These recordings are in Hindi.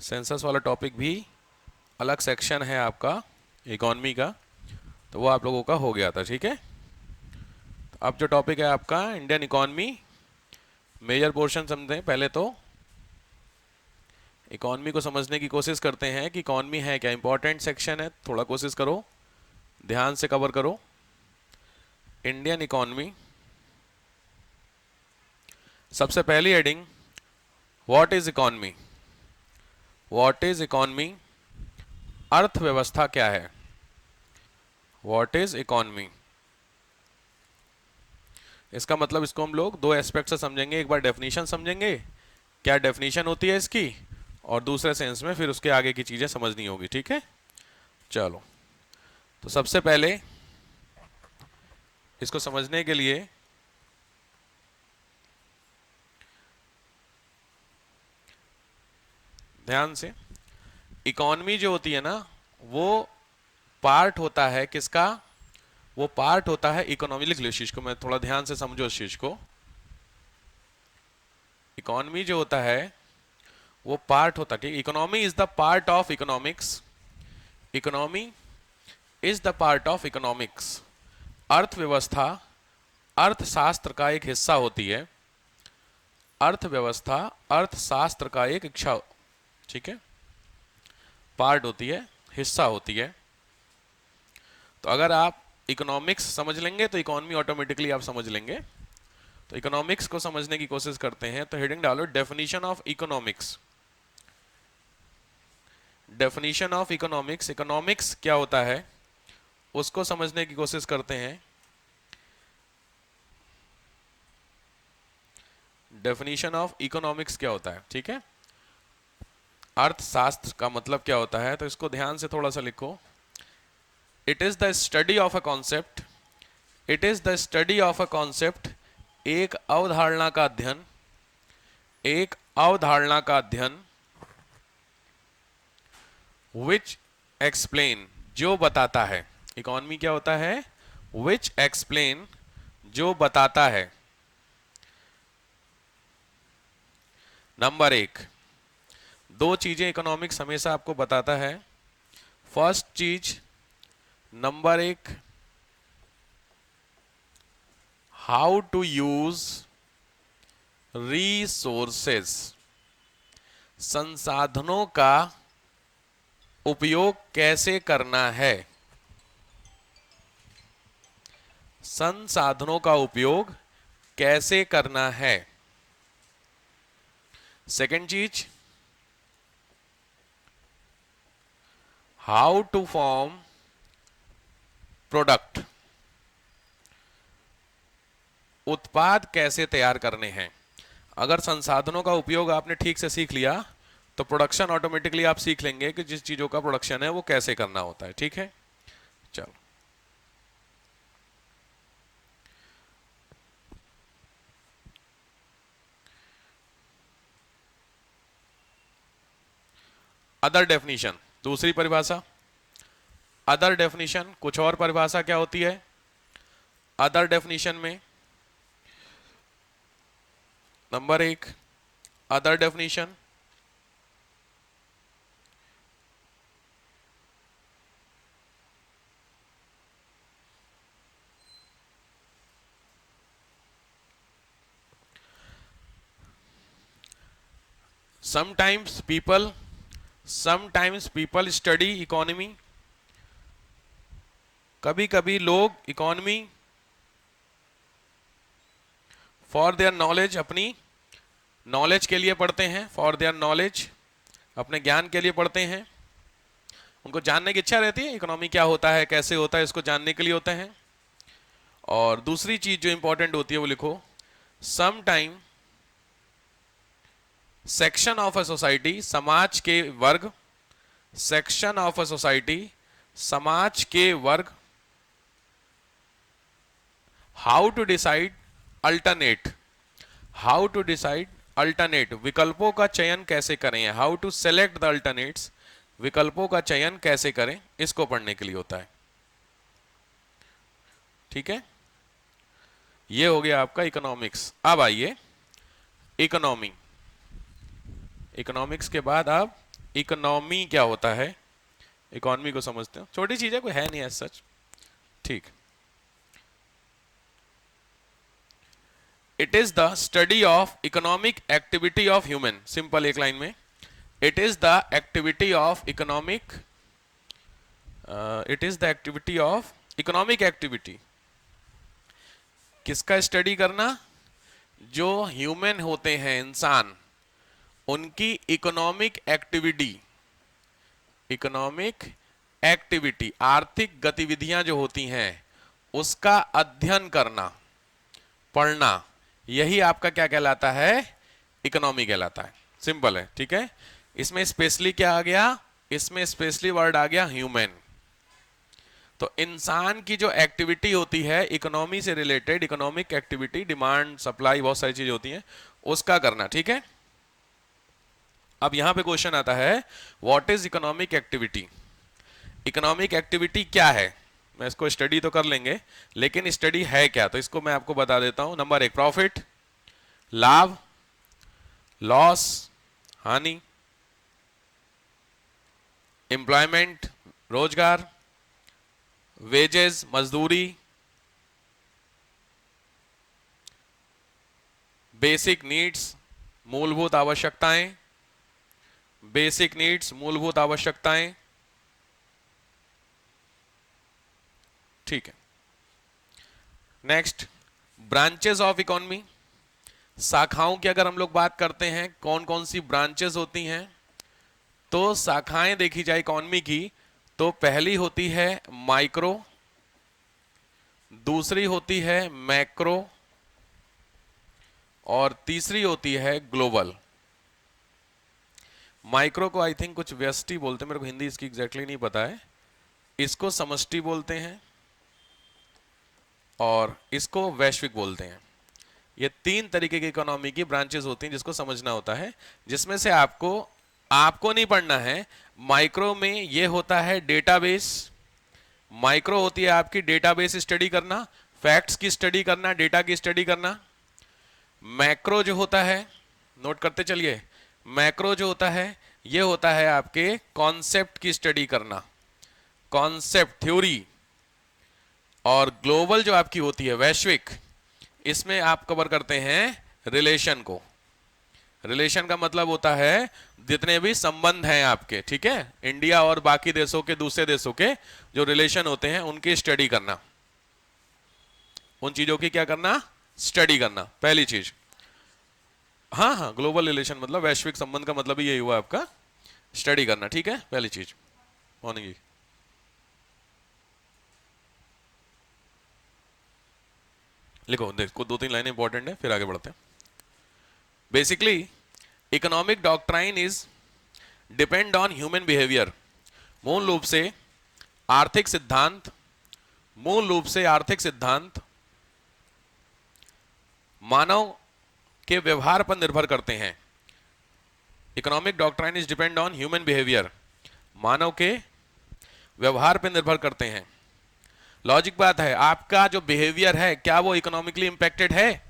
सेंसस वाला टॉपिक भी अलग सेक्शन है आपका इकोनॉमी का, तो वो आप लोगों का हो गया था। ठीक है, तो अब जो टॉपिक है आपका इंडियन इकोनॉमी, मेजर पोर्शन समझते हैं। पहले तो इकोनॉमी को समझने की कोशिश करते हैं कि इकोनॉमी है क्या। इंपॉर्टेंट सेक्शन है, थोड़ा कोशिश करो, ध्यान से कवर करो। इंडियन इकोनॉमी, सबसे पहली heading, what is economy. What is economy, अर्थव्यवस्था क्या है। व्हाट इज इकोनॉमी, इसका मतलब इसको हम लोग दो एस्पेक्ट से समझेंगे। एक बार डेफिनेशन समझेंगे, क्या डेफिनेशन होती है इसकी, और दूसरे सेंस में फिर उसके आगे की चीजें समझनी होगी। ठीक है, चलो। तो सबसे पहले इसको समझने के लिए ध्यान से, इकोनॉमी जो होती है ना, वो पार्ट होता है किसका, वो पार्ट होता है इकोनॉमी। लिख लो इस चीज को, मैं थोड़ा ध्यान से समझो इस चीज को। इकोनॉमी जो होता है वो पार्ट होता है, ठीक। Economy is the part of economics. Economy is the part of economics. अर्थव्यवस्था अर्थशास्त्र का एक हिस्सा होती है। अर्थव्यवस्था अर्थशास्त्र का एक इच्छा, ठीक है, पार्ट होती है, हिस्सा होती है। तो अगर आप इकोनॉमिक्स समझ लेंगे तो इकोनॉमी ऑटोमेटिकली आप समझ लेंगे। तो इकोनॉमिक्स को समझने की कोशिश करते हैं, तो हेडिंग डालो definition of economics. Definition of economics, economics क्या होता है उसको समझने की कोशिश करते हैं। डेफिनेशन ऑफ इकोनॉमिक्स क्या होता है, ठीक है। अर्थशास्त्र का मतलब क्या होता है, तो इसको ध्यान से थोड़ा सा लिखो। It is the study of a concept. It is the study of a concept, एक अवधारणा का अध्ययन। एक अवधारणा का अध्ययन, विच एक्सप्लेन, जो बताता है। इकोनॉमी क्या होता है, विच एक्सप्लेन, जो बताता है। नंबर एक, दो चीजें इकोनॉमिक्स हमेशा आपको बताता है। फर्स्ट चीज, नंबर एक, हाउ टू यूज रिसोर्सेस, संसाधनों का उपयोग कैसे करना है। संसाधनों का उपयोग कैसे करना है। सेकंड चीज, हाउ टू फॉर्म प्रोडक्ट, उत्पाद कैसे तैयार करने हैं। अगर संसाधनों का उपयोग आपने ठीक से सीख लिया तो प्रोडक्शन ऑटोमेटिकली आप सीख लेंगे कि जिस चीजों का प्रोडक्शन है वो कैसे करना होता है। ठीक है, चलो। अदर डेफिनेशन, दूसरी परिभाषा। अदर डेफिनेशन, कुछ और परिभाषा क्या होती है अदर डेफिनेशन में। नंबर एक, other definition, sometimes people study economy, कभी कभी लोग इकोनॉमी फॉर देयर नॉलेज, अपनी नॉलेज के लिए पढ़ते हैं। फॉर देयर नॉलेज, अपने ज्ञान के लिए पढ़ते हैं। उनको जानने की इच्छा रहती है इकोनॉमी क्या होता है, कैसे होता है, इसको जानने के लिए होते हैं। और दूसरी चीज जो इंपॉर्टेंट होती है वो लिखो, some time section of a society, समाज के वर्ग। सेक्शन ऑफ अ सोसाइटी, समाज के वर्ग। How to decide alternate, how to decide alternate, विकल्पों का चयन कैसे करें। How to select the alternates, विकल्पों का चयन कैसे करें, इसको पढ़ने के लिए होता है। ठीक है, ये हो गया आपका इकोनॉमिक्स। अब आइए इकोनॉमी। इकोनॉमिक्स के बाद अब इकोनॉमी क्या होता है, इकोनॉमी को समझते हो, छोटी चीज है, कोई है नहीं एज सच। ठीक, it is the study of economic activity of human, simple एक लाइन में, it is the activity of economic, it is the activity of economic activity, किसका स्टडी करना, जो ह्यूमन होते हैं, इंसान, उनकी इकोनॉमिक एक्टिविटी, इकोनॉमिक एक्टिविटी आर्थिक गतिविधियां जो होती हैं उसका अध्ययन करना, पढ़ना, यही आपका क्या कहलाता है, इकोनॉमी कहलाता है। सिंपल है, ठीक है। इसमें स्पेशली क्या आ गया, इसमें स्पेशली वर्ड आ गया ह्यूमन। तो इंसान की जो एक्टिविटी होती है इकोनॉमी से related, economic activity, demand supply, बहुत सारी चीजें होती हैं, उसका करना, ठीक है। अब यहां पे क्वेश्चन आता है, what is economic activity, economic activity क्या है। मैं इसको स्टडी तो कर लेंगे, लेकिन स्टडी है क्या, तो इसको मैं आपको बता देता हूं। नंबर 1 प्रॉफिट, लाभ, लॉस, हानि, एम्प्लॉयमेंट, रोजगार, वेजेस, मजदूरी, बेसिक नीड्स, मूलभूत आवश्यकताएं, बेसिक नीड्स, मूलभूत आवश्यकताएं, ठीक है। नेक्स्ट, ब्रांचेस ऑफ इकोनॉमी, शाखाओं की अगर हम लोग बात करते हैं कौन कौन सी ब्रांचेस होती हैं, तो शाखाएं देखी जाए इकोनॉमी की तो पहली होती है माइक्रो, दूसरी होती है मैक्रो, और तीसरी होती है ग्लोबल। माइक्रो को आई थिंक कुछ व्यष्टि बोलते हैं, मेरे को हिंदी इसकी एग्जैक्टली नहीं पता है, इसको समष्टि बोलते हैं और इसको वैश्विक बोलते हैं। ये तीन तरीके की इकोनॉमी की ब्रांचेस होती हैं जिसको समझना होता है, जिसमें से आपको नहीं पढ़ना है। माइक्रो में ये होता है डेटाबेस, माइक्रो होती है आपकी डेटाबेस स्टडी करना, फैक्ट्स की स्टडी करना, डेटा की स्टडी करना। मैक्रो जो होता है, नोट करते चलिए, मैक्रो जो होता है ये होता है आपके कॉन्सेप्ट की स्टडी करना, कॉन्सेप्ट, थ्योरी। और ग्लोबल जो आपकी होती है वैश्विक, इसमें आप कवर करते हैं रिलेशन को। रिलेशन का मतलब होता है जितने भी संबंध हैं आपके, ठीक है, इंडिया और बाकी देशों के, दूसरे देशों के जो रिलेशन होते हैं उनकी स्टडी करना, उन चीजों की क्या करना, स्टडी करना, पहली चीज। हाँ हाँ, ग्लोबल रिलेशन मतलब वैश्विक संबंध का मतलब ही यही हुआ आपका, स्टडी करना, ठीक है, पहली चीज। मॉर्निंग, लिखो, देखो 2-3 लाइनें इंपॉर्टेंट है, फिर आगे बढ़ते हैं। Basically economic doctrine is depend on human behaviour, मूल रूप से आर्थिक सिद्धांत, मूल रूप से आर्थिक सिद्धांत मानव के व्यवहार पर निर्भर करते हैं। Economic doctrine is depend on human behaviour, मानव के व्यवहार पर निर्भर करते हैं। लॉजिक बात है, आपका जो बिहेवियर है क्या वो इकोनॉमिकली इंपैक्टेड है,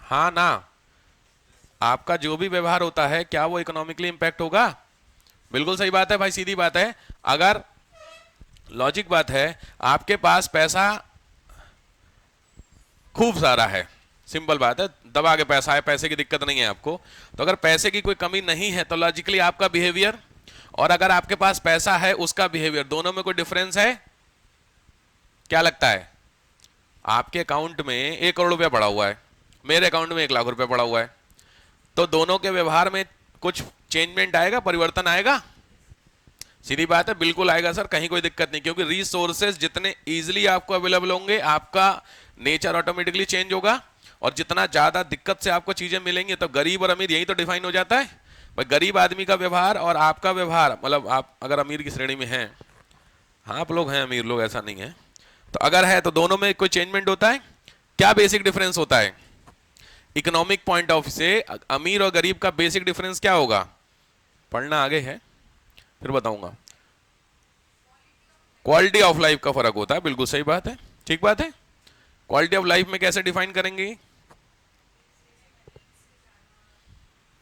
हाँ ना, आपका जो भी व्यवहार होता है क्या वो इकोनॉमिकली इंपैक्ट होगा, बिल्कुल सही बात है भाई, सीधी बात है। अगर लॉजिक बात है, आपके पास पैसा खूब सारा है, सिंपल बात है, दबा के पैसा है, पैसे की दिक्कत नहीं है आपको, तो अगर पैसे की कोई कमी नहीं है तो लॉजिकली आपका बिहेवियर, और अगर आपके पास पैसा है उसका बिहेवियर, दोनों में कोई डिफरेंस है, क्या लगता है। आपके अकाउंट में 1 करोड़ रुपया पड़ा हुआ है, मेरे अकाउंट में 1 लाख रुपया पड़ा हुआ है, तो दोनों के व्यवहार में कुछ चेंजमेंट आएगा, परिवर्तन आएगा, सीधी बात है, बिल्कुल आएगा सर, कहीं कोई दिक्कत नहीं, क्योंकि रिसोर्सेज जितने इजीली आपको अवेलेबल होंगे आपका नेचर ऑटोमेटिकली चेंज होगा, और जितना ज्यादा दिक्कत से आपको चीजें मिलेंगी, तो गरीब और अमीर यही तो डिफाइन हो जाता है भाई। गरीब आदमी का व्यवहार और आपका व्यवहार, मतलब आप अगर अमीर की श्रेणी में हैं, हाँ आप लोग हैं अमीर लोग, ऐसा नहीं है, तो अगर है तो दोनों में कोई चेंजमेंट होता है, क्या बेसिक डिफरेंस होता है इकोनॉमिक पॉइंट ऑफ से, अमीर और गरीब का बेसिक डिफरेंस क्या होगा, पढ़ना आगे है फिर बताऊंगा। क्वालिटी ऑफ लाइफ का फर्क होता है, बिल्कुल सही बात है, ठीक बात है। क्वालिटी ऑफ लाइफ में कैसे डिफाइन करेंगे,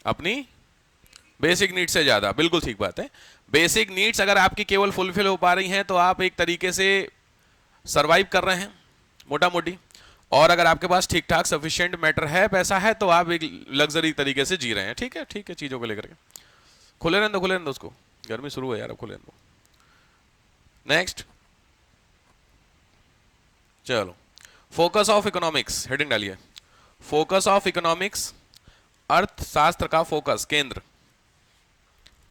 अपनी बेसिक नीड्स से ज्यादा, बिल्कुल ठीक बात है। बेसिक नीड्स अगर आपकी केवल फुलफिल हो पा रही हैं तो आप एक तरीके से सरवाइव कर रहे हैं मोटा मोटी, और अगर आपके पास ठीक ठाक सफिशिएंट मैटर है, पैसा है, तो आप एक लग्जरी तरीके से जी रहे हैं। ठीक है, ठीक है, चीजों को लेकर के खुले रहने दो, खुले रहने दो उसको, गर्मी शुरू है यार, अब खुले रहने दो। नेक्स्ट, चलो, फोकस ऑफ इकोनॉमिक्स, हेडिंग डालिए। फोकस ऑफ इकोनॉमिक्स, अर्थशास्त्र का फोकस, केंद्र।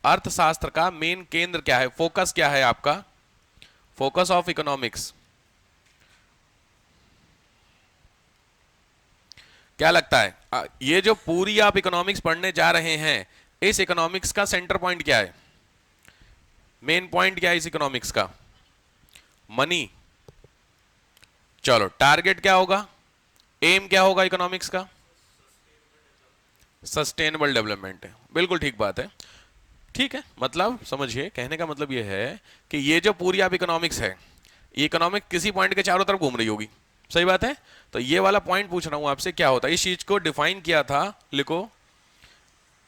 अर्थशास्त्र का मेन केंद्र क्या है, फोकस क्या है आपका? फोकस ऑफ इकोनॉमिक्स क्या लगता है? ये जो पूरी आप इकोनॉमिक्स पढ़ने जा रहे हैं, इस इकोनॉमिक्स का सेंटर पॉइंट क्या है? मेन पॉइंट क्या है इस इकोनॉमिक्स का? मनी। चलो, टारगेट क्या होगा, एम क्या होगा इकोनॉमिक्स का? सस्टेनेबल डेवलपमेंट है, बिल्कुल ठीक बात है। ठीक है, मतलब समझिए, कहने का मतलब ये है कि ये जो पूरी आप इकोनॉमिक्स है, ये इकोनॉमिक किसी पॉइंट के चारों तरफ घूम रही होगी, सही बात है। तो ये वाला पॉइंट पूछ रहा हूं आपसे, क्या होता है? इस चीज को डिफाइन किया था, लिखो,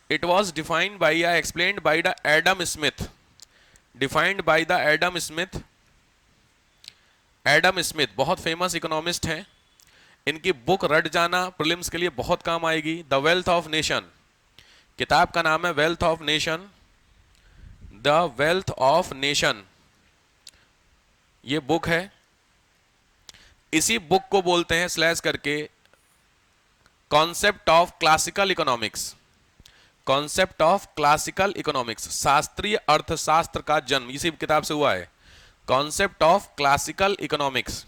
इट वॉज डिफाइंड बाई या explained by the Adam Smith, defined by the Adam Smith. Adam Smith बहुत फेमस इकोनॉमिस्ट हैं, इनकी बुक रट जाना प्रीलिम्स के लिए बहुत काम आएगी। द वेल्थ ऑफ नेशन, किताब का नाम है wealth of nation, the wealth of nation, ये बुक है। इसी बुक को बोलते हैं स्लैश करके concept of classical economics, concept of classical economics, शास्त्रीय अर्थशास्त्र का जन्म इसी किताब से हुआ है। कॉन्सेप्ट ऑफ क्लासिकल इकोनॉमिक्स,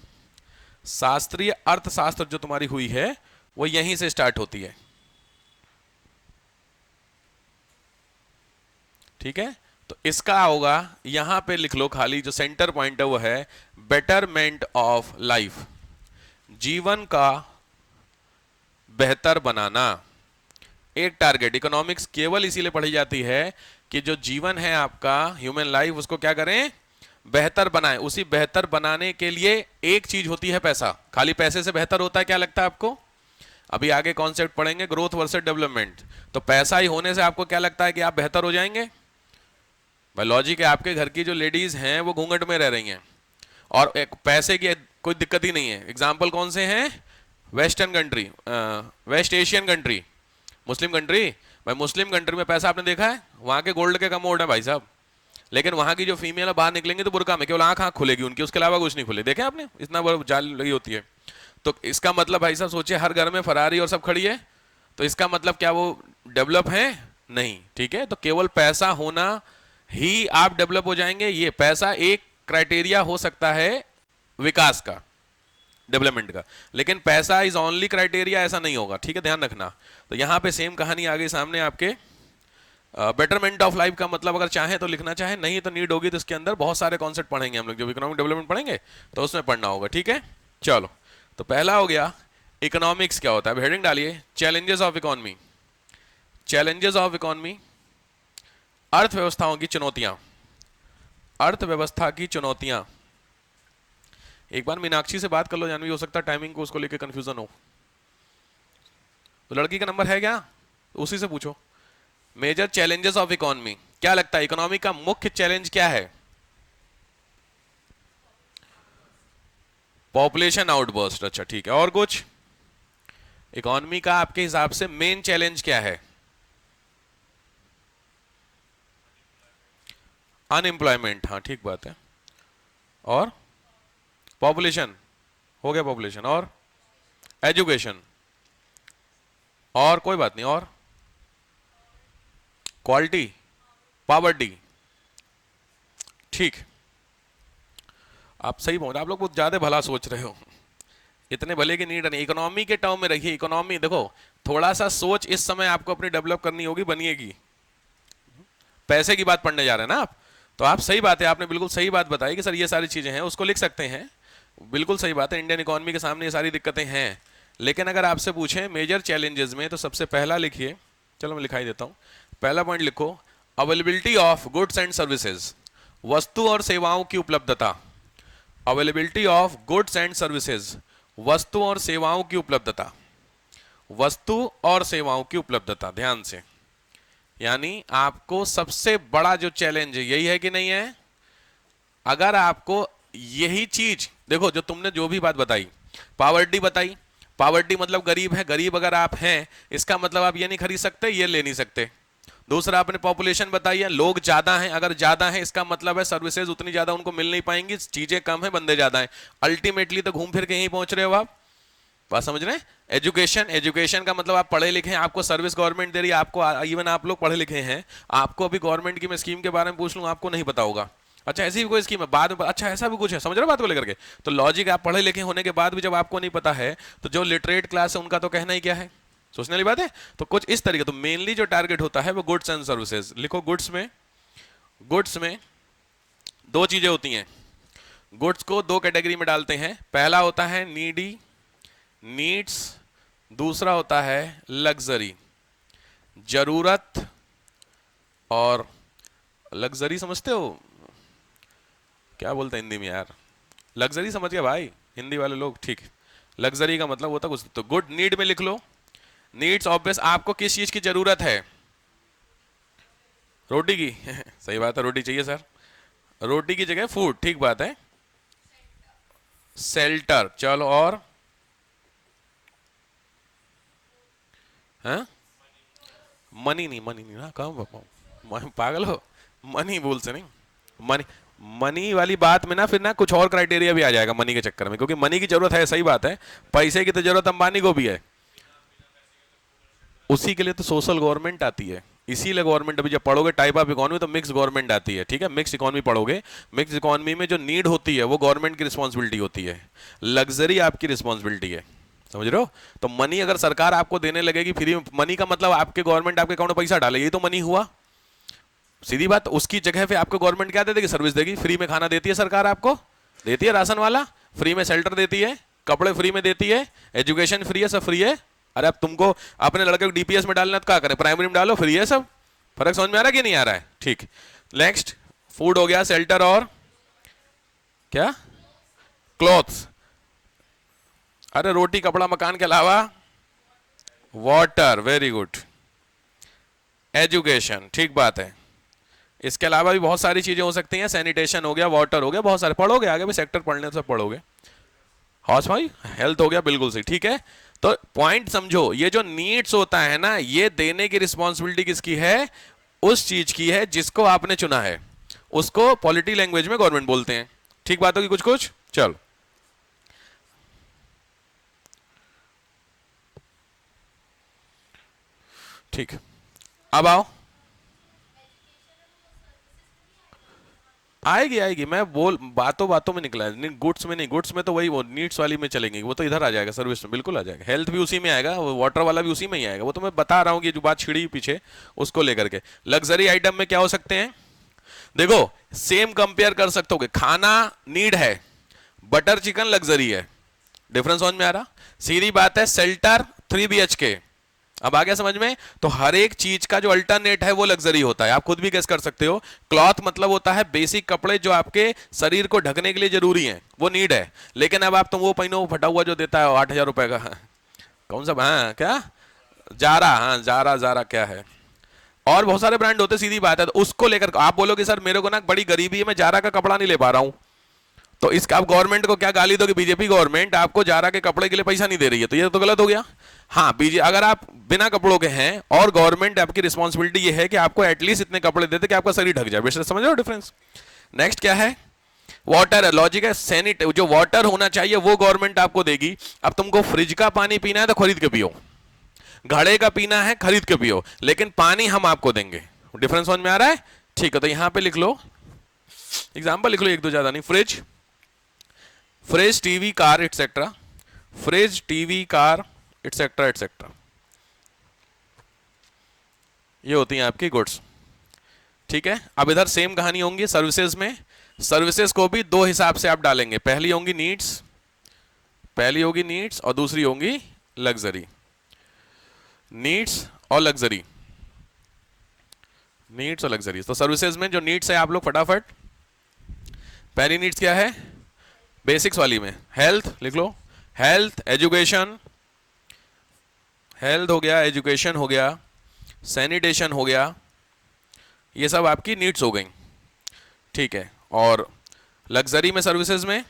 शास्त्रीय अर्थशास्त्र जो तुम्हारी हुई है वो यहीं से स्टार्ट होती है। ठीक है, तो इसका होगा, यहां पे लिख लो खाली, जो सेंटर पॉइंट है वो है बेटरमेंट ऑफ लाइफ, जीवन का बेहतर बनाना। एक टारगेट, इकोनॉमिक्स केवल इसीलिए पढ़ी जाती है कि जो जीवन है आपका, ह्यूमन लाइफ, उसको क्या करें, बेहतर बनाएं। उसी बेहतर बनाने के लिए एक चीज होती है पैसा। खाली पैसे से बेहतर होता है क्या लगता है आपको? अभी आगे कॉन्सेप्ट पढ़ेंगे ग्रोथ वर्सेस डेवलपमेंट। तो पैसा ही होने से आपको क्या लगता है कि आप बेहतर हो जाएंगे? भाई लॉजिक है, आपके घर की जो लेडीज हैं वो घूंघट में रह रही हैं और एक पैसे की कोई दिक्कत ही नहीं है। एग्जाम्पल कौन से हैं? Western country, west Asian country, Muslim country. भाई मुस्लिम कंट्री में पैसा आपने देखा है? वहां के गोल्ड के कमोड है भाई साहब, लेकिन वहां की जो फीमेल बाहर निकलेंगे तो बुर्का में, केवल आंख खुलेगी उनकी, उसके अलावा कुछ नहीं खुले। देखे आपने? इतना बड़ा जाल लगी होती है। तो इसका मतलब भाई साहब सोचिए, हर घर में फरारी और सब खड़ी है, तो इसका मतलब क्या वो डेवलप है? नहीं। ठीक है, तो केवल पैसा होना ही आप डेवलप हो जाएंगे? ये पैसा एक क्राइटेरिया हो सकता है विकास का, डेवलपमेंट का, लेकिन पैसा इज ओनली क्राइटेरिया ऐसा नहीं होगा। ठीक है, ध्यान रखना। तो यहां पे सेम कहानी आ गई सामने आपके। बेटरमेंट ऑफ लाइफ का मतलब अगर चाहे तो लिखना, चाहे नहीं तो नीड होगी तो इसके अंदर बहुत सारे कॉन्सेप्ट पढ़ेंगे हम लोग, जब इकोनॉमिक डेवलपमेंट पढ़ेंगे तो उसमें पढ़ना होगा। ठीक है, चलो, तो पहला हो गया इकोनॉमिक्स क्या होता है। हेडिंग डालिए, challenges of economy. Challenges of economy, अर्थव्यवस्थाओं की चुनौतियां, अर्थव्यवस्था की चुनौतियां। एक बार मीनाक्षी से बात कर लो जानवी, हो सकता है टाइमिंग को उसको लेकर कंफ्यूजन हो। तो लड़की का नंबर है क्या? उसी से पूछो। मेजर चैलेंजेस ऑफ इकोनॉमी, क्या लगता है इकोनॉमी का मुख्य चैलेंज क्या है? Population outburst. अच्छा ठीक है, और कुछ? इकोनॉमी का आपके हिसाब से मेन चैलेंज क्या है? अनएम्प्लॉयमेंट, हाँ ठीक बात है। और पॉपुलेशन, हो गया पॉपुलेशन, और एजुकेशन, और कोई बात नहीं, और क्वालिटी, पॉवर्टी। ठीक, आप सही बोल रहे, आप लोग बहुत ज्यादा भला सोच रहे हो, इतने भले की नीड नहीं। इकोनॉमी के टर्म में रखिए। इकोनॉमी देखो, थोड़ा सा सोच इस समय आपको अपनी डेवलप करनी होगी, बनिएगी। पैसे की बात पढ़ने जा रहे हैं ना आप, तो आप सही बात है, आपने बिल्कुल सही बात बताई कि सर ये सारी चीजें हैं, उसको लिख सकते हैं, बिल्कुल सही बात है। इंडियन इकोनॉमी के सामने ये सारी दिक्कतें हैं, लेकिन अगर आपसे पूछें मेजर चैलेंजेस में, तो सबसे पहला लिखिए, चलो मैं लिखाई देता हूं। पहला पॉइंट लिखो, availability of goods and services, वस्तु और सेवाओं की उपलब्धता। Availability of goods and services, वस्तु और सेवाओं की उपलब्धता, वस्तु और सेवाओं की उपलब्धता। ध्यान से, यानी आपको सबसे बड़ा जो चैलेंज है यही है कि नहीं है? अगर आपको यही चीज देखो, जो तुमने जो भी बात बताई, पावर्टी बताई, पावर्टी मतलब गरीब है, गरीब अगर आप हैं इसका मतलब आप ये नहीं खरीद सकते, ये ले नहीं सकते। दूसरा आपने पॉपुलेशन बताई है, लोग ज्यादा हैं, अगर ज्यादा हैं इसका मतलब है सर्विसेज उतनी ज्यादा उनको मिल नहीं पाएंगी, चीजें कम है, बंदे ज्यादा हैं, अल्टीमेटली तो घूम फिर के यहीं पहुंच रहे हो आप। बात समझ रहे हैं? एजुकेशन, एजुकेशन का मतलब आप पढ़े लिखे हैं, आपको सर्विस गवर्नमेंट दे रही है, आपको इवन आप लोग पढ़े लिखे हैं, आपको अभी गवर्नमेंट की मैं स्कीम के बारे में पूछ लूं आपको नहीं पता होगा। अच्छा ऐसी भी कोई स्कीम है बाद में, अच्छा ऐसा भी कुछ है, समझ रहे हो बात को लेकर के? तो लॉजिक, आप पढ़े लिखे होने के बाद भी जब आपको नहीं पता है तो जो लिटरेट क्लास है उनका तो कहना ही क्या है, सोचने वाली बात है। तो कुछ इस तरीके, तो मेनली जो टारगेट होता है वो गुड्स एंड सर्विसेज। लिखो गुड्स में दो चीजें होती हैं, गुड्स को दो कैटेगरी में डालते हैं, पहला होता है नीडी, नीड्स, दूसरा होता है लग्जरी, जरूरत। और लग्जरी समझते हो क्या बोलते हैं हिंदी में यार? लग्जरी समझ गया भाई हिंदी वाले लोग, ठीक। लग्जरी का मतलब होता है कुछ, तो गुड नीड में लिख लो। नीड्स ऑब्वियस, आपको किस चीज की जरूरत है? रोटी की सही बात है, रोटी चाहिए सर, रोटी की जगह फूड, ठीक बात है। शेल्टर, चलो और हाँ? मनी नहीं ना, कहाँ पागल हो, मनी बोल से नहीं, मनी, मनी वाली बात में ना फिर ना कुछ और क्राइटेरिया भी आ जाएगा मनी के चक्कर में, क्योंकि मनी की जरूरत है, सही बात है, पैसे की तो जरूरत अंबानी को भी है, उसी के लिए तो सोशल गवर्नमेंट आती है, इसीलिए गवर्नमेंट, अभी जब पढ़ोगे टाइप ऑफ इकोनॉमी तो मिक्स गवर्नमेंट आती है, ठीक है, मिक्स इकोनॉमी पढ़ोगे, मिक्स इकोनॉमी में जो नीड होती है वो गवर्नमेंट की रिस्पॉन्सिबिलिटी होती है, लग्जरी आपकी रिस्पॉन्सिबिलिटी है, समझ रहे हो? तो मनी अगर सरकार आपको देने लगेगी फ्री, मनी का मतलब आपके गवर्नमेंट आपके अकाउंट में पैसा डालेगी, तो मनी हुआ, सीधी बात। उसकी जगह पे आपको गवर्नमेंट क्या दे देगी? सर्विस देगी, फ्री में खाना देती है सरकार, आपको देती है राशन वाला, फ्री में शेल्टर देती है, कपड़े फ्री में देती है, एजुकेशन फ्री है, सब फ्री है। अरे अब तुमको अपने लड़के को डीपीएस में डालना तो क्या करें, प्राइमरी में डालो, फ्री है सब। फर्क समझ में आ रहा है कि नहीं आ रहा है? ठीक, नेक्स्ट, फूड हो गया, शेल्टर और क्या? क्लॉथ्स। अरे रोटी कपड़ा मकान के अलावा वाटर, वेरी गुड, एजुकेशन, ठीक बात है, इसके अलावा भी बहुत सारी चीजें हो सकती हैं, सैनिटेशन हो गया, वाटर हो गया, बहुत सारे पढ़ोगे आगे भी, सेक्टर पढ़ने से पढ़ोगे, हाउस भाई हेल्थ हो गया, बिल्कुल सही, ठीक है। तो पॉइंट समझो, ये जो नीड्स होता है ना, ये देने की रिस्पॉन्सिबिलिटी किसकी है? उस चीज की है जिसको आपने चुना है, उसको पॉलिटी लैंग्वेज में गवर्नमेंट बोलते हैं, ठीक बात होगी कुछ कुछ। चलो ठीक, अब आओ, आएगी आएगी, मैं बोल बातों बातों में निकला है, गुड्स में नहीं, गुड्स में तो वही वो नीड्स वाली में चलेंगे, वो तो इधर आ जाएगा, सर्विस में बिल्कुल आ जाएगा, हेल्थ भी उसी में आएगा, वाटर वाला भी उसी में ही आएगा, वो तो मैं बता रहा हूँ कि जो बात छिड़ी पीछे उसको लेकर के। लग्जरी आइटम में क्या हो सकते हैं? देखो सेम कंपेयर कर सकते हो, खाना नीड है, बटर चिकन लग्जरी है, डिफरेंस समझ में आ रहा? सीधी बात है, शेल्टर 3 BHK, अब आ गया समझ में? तो हर एक चीज का जो अल्टरनेट है वो लग्जरी होता है, आप खुद भी गेस कर सकते हो। क्लॉथ मतलब होता है बेसिक कपड़े जो आपके शरीर को ढकने के लिए जरूरी हैं, वो नीड है, लेकिन अब आप तुम वो पहनो, वो फटा हुआ जो देता है 8,000 रुपए का, कौन सा, हाँ क्या, जारा, हाँ जारा, जारा क्या है, और बहुत सारे ब्रांड होते हैं, सीधी बात है। तो उसको लेकर आप बोलोगे सर मेरे को ना बड़ी गरीबी है, मैं जारा का कपड़ा नहीं ले पा रहा हूं, तो इसका आप गवर्नमेंट को क्या गाली दो कि बीजेपी गवर्नमेंट आपको जारा के कपड़े के लिए पैसा नहीं दे रही है, तो ये तो गलत हो गया। हाँ बीजे, अगर आप बिना कपड़ों के हैं और गवर्नमेंट, आपकी रिस्पॉन्सिबिलिटी ये है कि आपको एटलीस्ट इतने कपड़े देते कि आपका शरीर ढक जाए, वैसे समझ रहे हो डिफरेंस? नेक्स्ट क्या है? वाटर है, लॉजिक है, सैनिट, जो वाटर होना चाहिए वो गवर्नमेंट आपको देगी। अब तुमको फ्रिज का पानी पीना है तो खरीद के पियो, घड़े का पीना है खरीद के पियो, लेकिन पानी हम आपको देंगे, डिफरेंस समझ में आ रहा है? ठीक है, तो यहां पे लिख लो, एग्जाम्पल लिख लो, एक दो ज्यादा नहीं, fridge, fridge TV car etcetera, fridge TV car etcetera etcetera, ये होती हैं आपकी गुड्स, ठीक है। अब इधर सेम कहानी होंगी सर्विसेज में, सर्विसेज को भी दो हिसाब से आप डालेंगे, पहली होंगी नीड्स, पहली होगी नीड्स और दूसरी होंगी लग्जरी, नीड्स और लग्जरी, नीड्स और लग्जरी। तो सर्विसेज में जो नीड्स है आप लोग फटाफट, पहली नीड्स क्या है? बेसिक्स वाली में हेल्थ लिख लो, हेल्थ, एजुकेशन, हेल्थ हो गया, एजुकेशन हो गया, सैनिटेशन हो गया, ये सब आपकी नीड्स हो गई, ठीक है। और लग्जरी में सर्विसेज में